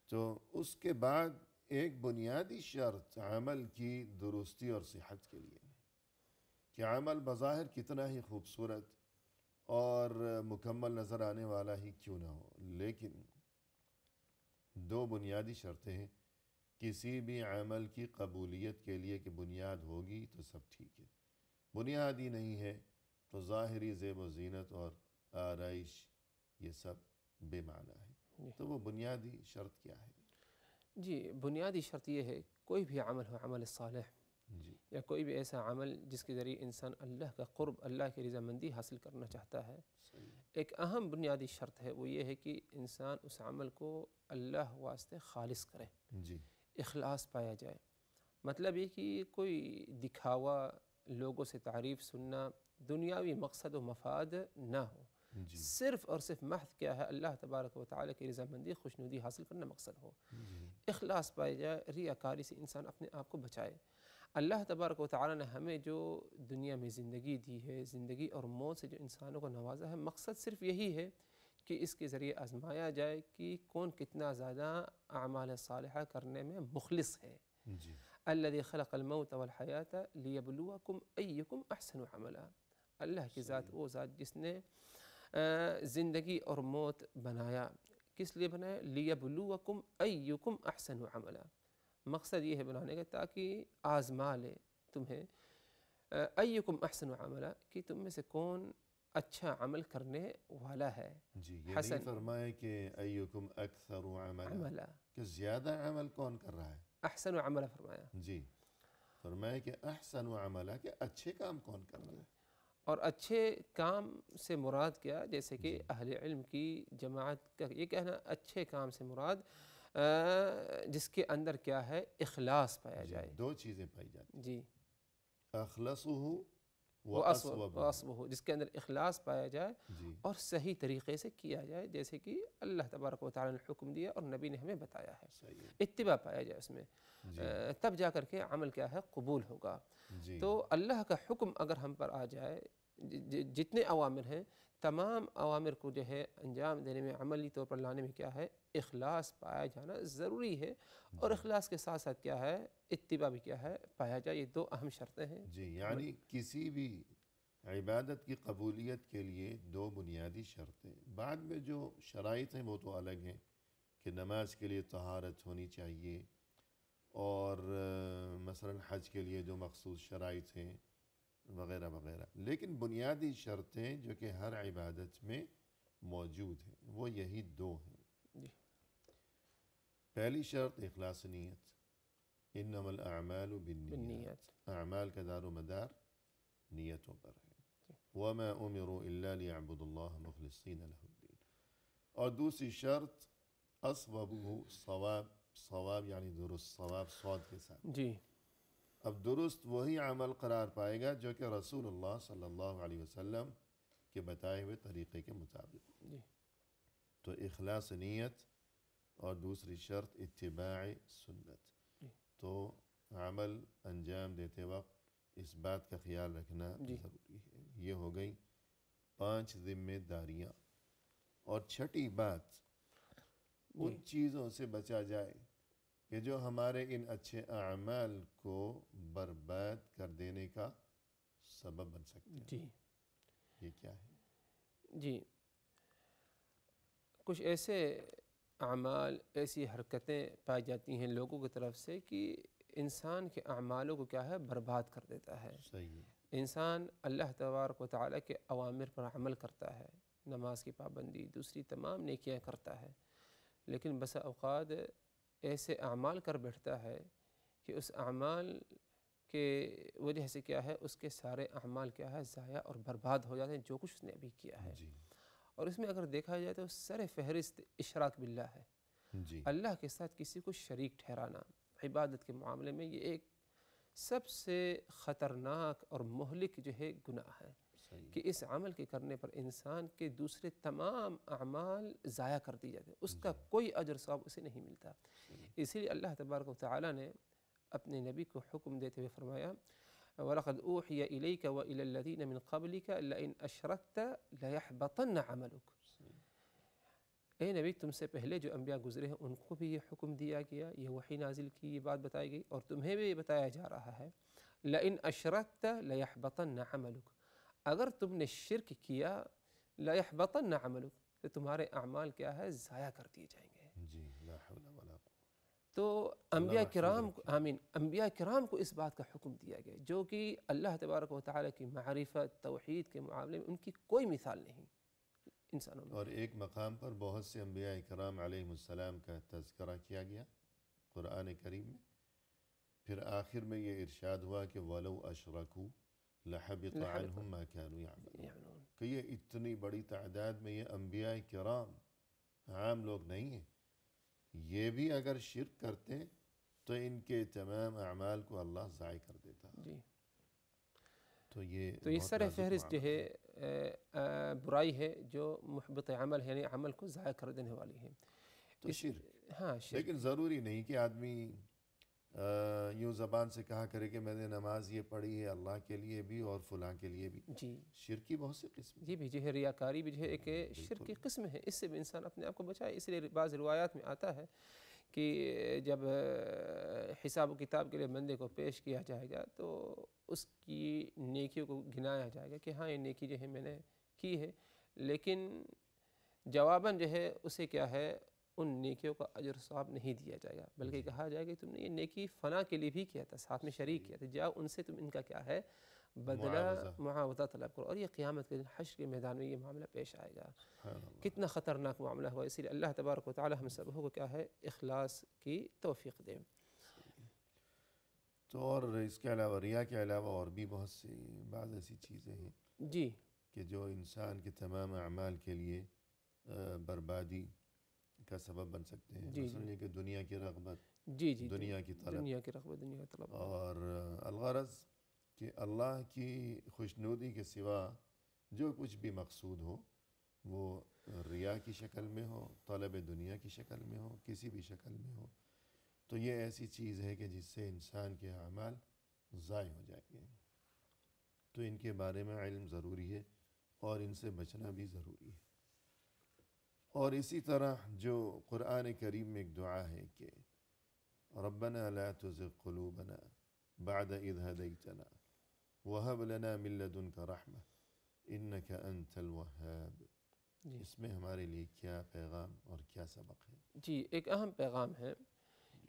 تو اس کے بعد ایک بنیادی شرط عمل کی درستی اور صحت کے لیے کہ عمل بظاہر کتنا ہی خوبصورت اور مکمل نظر آنے والا ہی کیوں نہ ہو، لیکن دو بنیادی شرطیں ہیں کسی بھی عمل کی قبولیت کے لیے کہ بنیاد ہوگی تو سب ٹھیک ہے، بنیاد ہی نہیں ہے تو ظاہری زیب و زینت اور آرائش یہ سب بے معنی ہے۔ تو وہ بنیادی شرط کیا ہے؟ جی، بنیادی شرط یہ ہے کوئی بھی عمل ہو، عمل صالح جی یا کوئی بھی ایسا عمل جس کے ذریعے انسان اللہ کا قرب، اللہ کی رضامندی حاصل کرنا چاہتا ہے، صحیح، ایک اہم بنیادی شرط ہے، وہ یہ ہے کہ انسان اس عمل کو اللہ واسطے خالص کرے، جی اخلاص پایا جائے۔ مطلب یہ کہ کوئی دکھاوا، لوگوں سے تعریف سننا، دنیاوی مقصد و مفاد نہ ہو، جی صرف اور صرف محض کیا ہے، اللہ تبارک و تعالیٰ کی رضامندی، خوشنودی حاصل کرنا مقصد ہو، جی اخلاص پایا جائے، ریاکاری سے انسان اپنے آپ کو بچائے۔ اللہ تبارک و تعالیٰ نے ہمیں جو دنیا میں زندگی دی ہے، زندگی اور موت سے جو انسانوں کو نوازا ہے، مقصد صرف یہی ہے کہ اس کے ذریعے آزمایا جائے کہ کون کتنا زیادہ اعمال صالحہ کرنے میں مخلص ہے۔ جی الذی خلق الموت والحیات لیبلوکم ایکم احسن عملا، اللہ کی ذات، وہ ذات جس نے زندگی اور موت بنایا، کس لیے بنایا؟ لیبلوکم ایکم احسن عملا، مقصد یہ ہے بنانے کا تاکہ آزما لے تمہیں، ایکم احسن عملا، کہ تم میں سے کون اچھا عمل کرنے والا ہے۔ جی یہ نہیں حسن فرمائے کہ ایکم اکثر عملا، کہ زیادہ عمل کون کر رہا ہے، احسن عملا فرمایا، جی فرمائے کہ احسن عملا، کہ اچھے کام کون کر رہا ہے۔ اور اچھے کام سے مراد کیا؟ جیسے کہ اہل علم کی جماعت کا یہ کہنا، اچھے کام سے مراد جس کے اندر کیا ہے، اخلاص پایا جائے۔ دو چیزیں پائی جاتی جی، ہیں، اخلصہ و وَأَصْوَبُ، اصوبہ، جس کے اندر اخلاص پایا جائے جی اور صحیح طریقے سے کیا جائے، جیسے کہ اللہ تبارک و تعالیٰ نے حکم دیا اور نبی نے ہمیں بتایا ہے، صحیح ہے، اتباع پایا جائے اس میں، جی تب جا کر کے عمل کیا ہے، قبول ہوگا۔ جی تو اللہ کا حکم اگر ہم پر آ جائے، جتنے اوامر ہیں، تمام اوامر کو جو ہے انجام دینے میں، عملی طور پر لانے میں کیا ہے، اخلاص پایا جانا ضروری ہے، اور اخلاص کے ساتھ ساتھ کیا ہے، اتباع بھی کیا ہے، پایا جائے۔ یہ دو اہم شرطیں ہیں۔ جی یعنی کسی بھی عبادت کی قبولیت کے لیے دو بنیادی شرطیں، بعد میں جو شرائط ہیں وہ تو الگ ہیں کہ نماز کے لیے طہارت ہونی چاہیے، اور مثلا حج کے لیے جو مخصوص شرائط ہیں وغیرہ وغیرہ، لیکن بنیادی شرطیں جو کہ ہر عبادت میں موجود ہیں وہ یہی دو ہیں۔ جی، پہلی شرط اخلاص نیت، انما الاعمال بالنیات، بالنیات، اعمال کا دار و مدار نیتوں پر ہے۔ وما امروا الا ليعبدوا الله مخلصین له الدین، اور دوسری شرط اصوبہ، صواب، صواب یعنی درست، صواب صاد کے ساتھ۔ جی، اب درست وہی عمل قرار پائے گا جو کہ رسول اللہ صلی اللہ علیہ وسلم کے بتائے ہوئے طریقے کے مطابق۔ جی، تو اخلاص نیت اور دوسری شرط اتباع سنت۔ جی، تو عمل انجام دیتے وقت اس بات کا خیال رکھنا جی، ضروری ہے۔ یہ ہو گئی 5 ذمہ داریاں، اور چھٹی بات، ان چیزوں سے بچا جائے کہ جو ہمارے ان اچھے اعمال کو برباد کر دینے کا سبب بن سکتے ہیں۔ جی، یہ کیا ہے؟ جی، کچھ ایسے اعمال، ایسی حرکتیں پائی جاتی ہیں لوگوں کی طرف سے کہ انسان کے اعمالوں کو کیا ہے، برباد کر دیتا ہے۔ صحیح ہے، انسان اللہ تبارک و تعالیٰ کے اوامر پر عمل کرتا ہے، نماز کی پابندی، دوسری تمام نیکیاں کرتا ہے، لیکن بسا اوقات ایسے اعمال کر بیٹھتا ہے کہ اس اعمال کے وجہ سے کیا ہے، اس کے سارے اعمال کیا ہے، ضائع اور برباد ہو جاتے ہیں، جو کچھ اس نے ابھی کیا ہے۔ جی اور اس میں اگر دیکھا جائے تو سر فہرست اشراک باللہ ہے، جی اللہ کے ساتھ کسی کو شریک ٹھہرانا عبادت کے معاملے میں، یہ ایک سب سے خطرناک اور مہلک جو ہے گناہ ہے، صحیح، کہ اس عمل کے کرنے پر انسان کے دوسرے تمام اعمال ضائع کر دی جاتے ہیں، اس کا کوئی اجر ثواب اسے نہیں ملتا۔ اسی لیے اللہ تبارک و تعالیٰ نے اپنے نبی کو حکم دیتے ہوئے فرمایا، وَلَقَدْ أُوحِيَ إِلَيْكَ وَإِلَى الَّذِينَ مِنْ قَبْلِكَ لَئِنْ أَشْرَكْتَ لَيَحْبَطَنَّ عَمَلُكَ، اے نبی تم سے پہلے جو انبیاء گزرے ہیں ان کو بھی یہ حکم دیا گیا، یہ وحی نازل کی، یہ بات بتائی گئی، اور تمہیں بھی یہ بتایا جا رہا ہے لَإِنْ أَشْرَكْتَ لَيَحْبَطَنَّ عَمَلُكَ، اگر تم نے شرک کیا لَيَحْبَطَنَّ عَمَلُكَ تو تمہارے اعمال کیا ہے ضائع کر دیے جائیں گے۔ جی لا حول ولا قوة۔ تو اللہ انبیاء محفوظ کرام کو رکھے۔ آمین، انبیاء کرام کو اس بات کا حکم دیا گیا جو کہ اللہ تبارک و تعالیٰ کی معرفت توحید کے معاملے میں ان کی کوئی مثال نہیں انسانوں میں۔ اور ایک مقام پر بہت سے انبیاء کرام علیہم السلام کا تذکرہ کیا گیا قرآن کریم میں، پھر آخر میں یہ ارشاد ہوا کہ وَلَوْ أَشْرَكُوا لَحَبِطَ عَنْهُمْ مَا كَانُوا يَعْمَلُونَ، کہ یہ اتنی بڑی تعداد میں یہ انبیاء کرام عام لوگ نہیں ہیں، یہ بھی اگر شرک کرتے تو ان کے تمام اعمال کو اللہ ضائع کر دیتا۔ جی تو یہ تو یہ بہت سر نازک فہرست جو معاملہ ہے برائی ہے جو محبط عمل ہے، یعنی عمل کو ضائع کر دینے والی ہے۔ تو شرک، ہاں شرک، لیکن ضروری نہیں کہ آدمی یوں زبان سے کہا کرے کہ میں نے نماز یہ پڑھی ہے اللہ کے لیے بھی اور فلاں کے لیے بھی۔ جی شرک کی بہت سی قسم یہ بھی جو ہے ریاکاری بھی جو ہے ایک شرک کی قسم ہے، اس سے بھی انسان اپنے آپ کو بچائے۔ اس لیے بعض روایات میں آتا ہے کہ جب حساب و کتاب کے لیے بندے کو پیش کیا جائے گا تو اس کی نیکیوں کو گنایا جائے گا کہ ہاں یہ نیکی جو ہے میں نے کی ہے، لیکن جواباً جو ہے اسے کیا ہے ان نیکیوں کا اجر و ثواب نہیں دیا جائے گا، بلکہ کہا جائے گا کہ تم نے یہ نیکی فلاں کے لیے بھی کیا تھا، ساتھ میں شریک کیا تھا، جاؤ ان سے تم ان کا کیا ہے بدلہ معاوضہ طلب کرو۔ اور یہ قیامت کے دن حشر کے میدان میں یہ معاملہ پیش آئے گا۔ کتنا خطرناک معاملہ ہوا، اسی لیے اللہ تبارک و تعالی ہم سب کو کیا ہے اخلاص کی توفیق دے۔ تو اور اس کے علاوہ ریا کے علاوہ اور بھی بہت سی بعض ایسی چیزیں ہیں جی کہ جو انسان کے تمام اعمال کے لیے بربادی کا سبب بن سکتے ہیں، مثلا یہ کہ دنیا کی رغبت، جی دنیا کی طلب، دنیا کی رغبت، دنیا کی طلب، اور الغرض کہ اللہ کی خوشنودی کے سوا جو کچھ بھی مقصود ہو وہ ریا کی شکل میں ہو، طلب دنیا کی شکل میں ہو، کسی بھی شکل میں ہو، تو یہ ایسی چیز ہے کہ جس سے انسان کے اعمال ضائع ہو جائیں گے۔ تو ان کے بارے میں علم ضروری ہے اور ان سے بچنا بھی ضروری ہے۔ اور اسی طرح جو قرآن کریم میں ایک دعا ہے کہ ربنا لا تزغ قلوبنا بعد اذ هديتنا وهب لنا من لدنك رحمة انك انت الوهاب۔ اس میں ہمارے لیے کیا پیغام اور کیا سبق ہے؟ جی ایک اہم پیغام ہے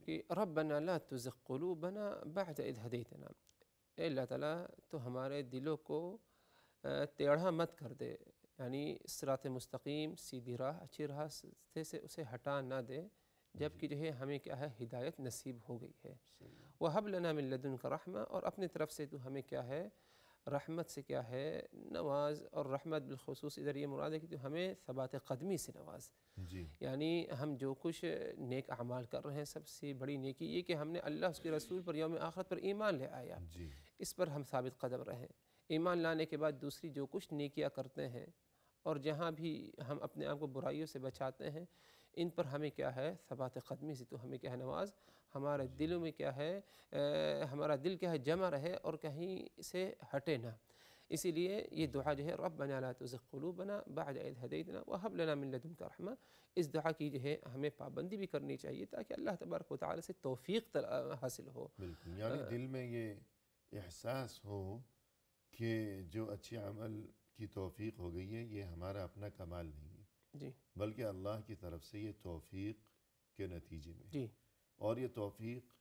کہ ربنا لا تزغ قلوبنا بعد اذ هديتنا، اے اللہ تعالیٰ تو ہمارے دلوں کو ٹیڑھا مت کر دے، یعنی صراط مستقیم سیدھی راہ اچھی راہ سے اسے ہٹا نہ دے، جبکہ جو ہے ہمیں کیا ہے ہدایت نصیب ہو گئی ہے۔ وَهَبْ لَنَا مِن لَدُنْكَ رَحْمَةً، اور اپنی طرف سے تو ہمیں کیا ہے رحمت سے کیا ہے نواز، اور رحمت بالخصوص ادھر یہ مراد ہے کہ تو ہمیں ثبات قدمی سے نواز، یعنی ہم جو کچھ نیک اعمال کر رہے ہیں سب سے بڑی نیکی یہ کہ ہم نے اللہ اس کے رسول پر یوم آخرت پر ایمان لے آیا، اس پر ہم ثابت قدم رہیں۔ ایمان لانے کے بعد دوسری جو کچھ نیکیاں کرتے ہیں اور جہاں بھی ہم اپنے آپ کو برائیوں سے بچاتے ہیں ان پر ہمیں کیا ہے ثبات قدمی سے تو ہمیں کیا ہے نواز، ہمارے دلوں میں کیا ہے ہمارا دل کیا ہے جمع رہے اور کہیں سے ہٹے نہ۔ اسی لیے یہ دعا جو ہے ربنا لا تزغ قلوبنا بعد اذ هديتنا وهب لنا من لدنك رحمة، اس دعا کی جو ہے ہمیں پابندی بھی کرنی چاہیے تاکہ اللہ تبارک و تعالی سے توفیق حاصل ہو۔ بالکل، یعنی دل میں یہ احساس ہو کہ جو اچھے عمل کی توفیق ہو گئی ہے یہ ہمارا اپنا کمال نہیں ہے، جی بلکہ اللہ کی طرف سے یہ توفیق کے نتیجے میں، جی اور یہ توفیق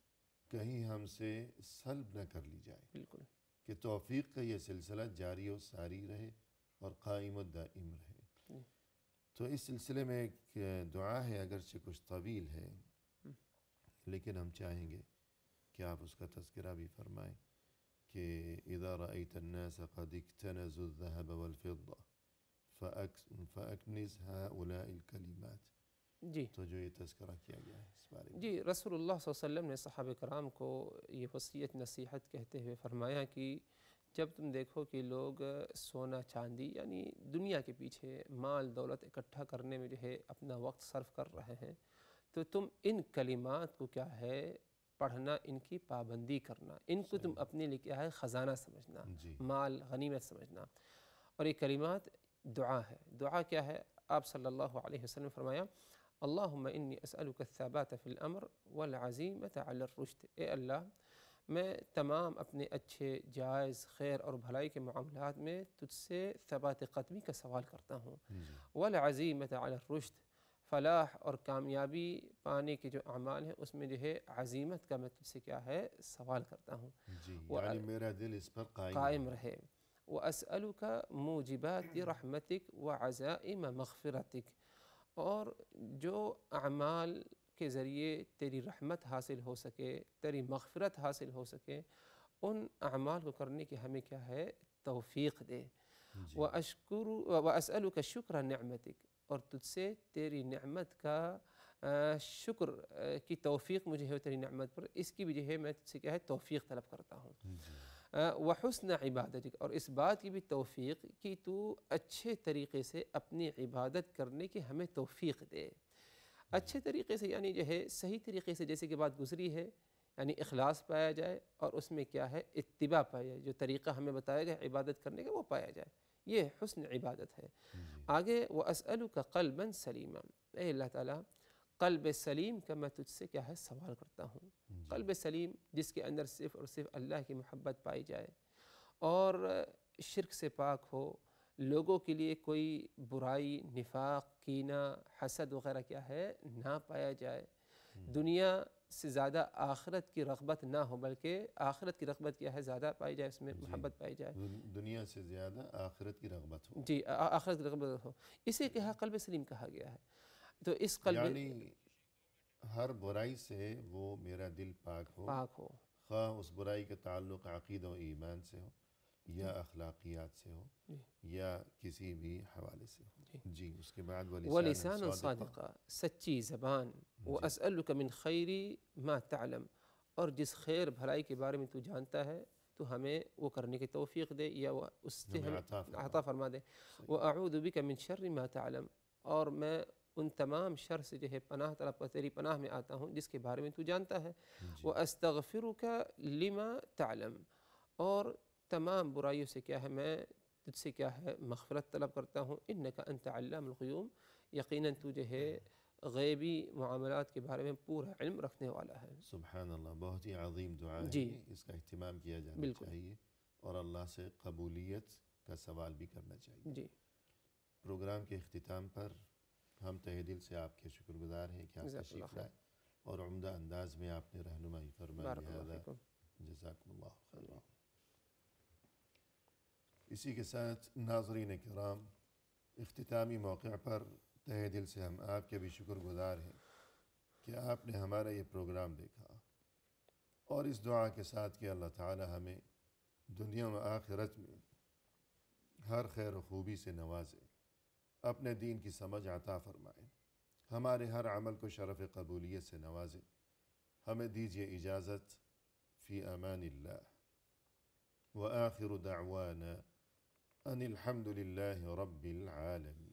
کہیں ہم سے سلب نہ کر لی جائے، بالکل، کہ توفیق کا یہ سلسلہ جاری و ساری رہے اور قائم و دائم رہے۔ تو اس سلسلے میں ایک دعا ہے، اگرچہ کچھ طویل ہے لیکن ہم چاہیں گے کہ آپ اس کا تذکرہ بھی فرمائیں کہ اذا رأيت الناس قد اكتنزوا الذهب والفضة فأكنز هؤلاء الكلمات۔ جی تو جو یہ تذکرہ کیا گیا ہے اس بارے میں، جی رسول اللہ صلی اللہ علیہ وسلم نے صحابہ کرام کو یہ وصیت نصیحت کہتے ہوئے فرمایا کہ جب تم دیکھو کہ لوگ سونا چاندی یعنی دنیا کے پیچھے مال دولت اکٹھا کرنے میں جو ہے اپنا وقت صرف کر رہے ہیں تو تم ان کلمات کو کیا ہے پڑھنا، ان کی پابندی کرنا، ان کو تم اپنے لیے کیا ہے خزانہ سمجھنا، مال غنیمت سمجھنا۔ اور یہ کلمات دعا ہے، دعا کیا ہے آپ صلی اللہ علیہ وسلم نے فرمایا اللہم انی اسألک الثبات فی الامر والعزیمۃ علی الرشد، اے اللہ میں تمام اپنے اچھے جائز خیر اور بھلائی کے معاملات میں تجھ سے ثبات قدمی کا سوال کرتا ہوں، والعزیمۃ علی الرشد، فلاح اور کامیابی پانے کے جو اعمال ہیں اس میں جو ہے عزیمت کا میں تجھ سے کیا ہے سوال کرتا ہوں، یعنی میرا دل اس پر قائم رہے، وَأَسْأَلُكَ مُوجِبَاتِ رَحْمَتِكَ وَعَزَائِمَ مَغْفِرَتِكَ، اور جو اعمال کے ذریعے تیری رحمت حاصل ہو سکے، تیری مغفرت حاصل ہو سکے، ان اعمال کو کرنے کی ہمیں کیا ہے توفیق دے، وَأَسْأَلُكَ شُكْرَ نِعْمَتِكَ، اور تجھ سے تیری نعمت کا شکر کی توفیق مجھے ہے تیری نعمت پر، اس کی بھی جو ہے میں تجھ سے کیا ہے توفیق طلب کرتا ہوں، وحسن عبادتک، اور اس بات کی بھی توفیق کہ تو اچھے طریقے سے اپنی عبادت کرنے کی ہمیں توفیق دے، اچھے طریقے سے یعنی جو ہے صحیح طریقے سے جیسے کہ بات گزری ہے، یعنی اخلاص پایا جائے اور اس میں کیا ہے اتباع پایا جائے، جو طریقہ ہمیں بتایا گیا عبادت کرنے کا وہ پایا جائے، یہ حسن عبادت ہے۔ آگے وَأَسْأَلُكَ قَلْبًا سَلِيمًا، اے اللہ تعالیٰ قلب سلیم کا میں تجھ سے کیا ہے سوال کرتا ہوں، قلب سلیم جس کے اندر صرف اور صرف اللہ کی محبت پائی جائے اور شرک سے پاک ہو، لوگوں کے لیے کوئی برائی، نفاق، کینہ، حسد وغیرہ کیا ہے نہ پایا جائے، دنیا سے زیادہ آخرت کی رغبت نہ ہو بلکہ آخرت کی رغبت کیا ہے زیادہ پائی جائے، اس میں محبت پائی جائے، دنیا سے زیادہ آخرت کی رغبت ہو، جی آخرت کی رغبت ہو، اسے کہا قلب سلیم کہا گیا ہے۔ تو اس قلب یعنی ہر برائی سے وہ میرا دل پاک ہو، خواہ اس برائی کا تعلق عقیدہ و ایمان سے ہو یا اخلاقیات سے ہو یا کسی بھی حوالے سے ہو، جی اس کے بعد وَلِسَانًا صَادِقًا، سچی زبان، وَأَسْأَلُكَ مِنْ خَيْرِ مَا تَعْلَمُ، اور جس خیر بھلائی کے بارے میں تو جانتا ہے تو ہمیں وہ کرنے کی توفیق دے یا اس سے ہمیں عطا فرما دے، وَأَعُوذُ بِكَ مِنْ شَرِّ مَا تَعْلَمُ، اور میں ان تمام شر سے جو ہے پناہ طلب کر تیری پناہ میں آتا ہوں جس کے بارے میں تو جانتا ہے، وَأَسْتَغْفِرُكَ لِمَا تَعْلَمُ، اور تمام برائیوں سے کیا ہے میں تجھ سے کیا ہے مغفرت طلب کرتا ہوں، إِنَّكَ أَنْتَ عَلَّامُ الْغُیُوبِ، یقیناً تو جو ہے غیبی معاملات کے بارے میں پورا علم رکھنے والا ہے۔ سبحان اللہ، بہت ہی عظیم دعا ہے، اس کا اہتمام کیا جانا چاہیے اور اللہ سے قبولیت کا سوال بھی کرنا چاہیے۔ پروگرام کے اختتام پر ہم تہہ دل سے آپ کے شکر گزار ہیں کہ آپ تشریف لائے اور عمدہ انداز میں آپ نے رہنمائی فرمائی، جزاکم اللہ خیر۔ اسی کے ساتھ ناظرین کرام، اختتامی موقع پر تہہ دل سے ہم آپ کے بھی شکر گزار ہیں کہ آپ نے ہمارا یہ پروگرام دیکھا، اور اس دعا کے ساتھ کہ اللہ تعالی ہمیں دنیا و آخرت میں ہر خیر و خوبی سے نوازے، اپنے دین کی سمجھ عطا فرمائے، ہمارے ہر عمل کو شرف قبولیت سے نوازے، ہمیں دیجیے اجازت، فی امان اللہ، وآخر دعوانا ان الحمد للہ رب العالمین۔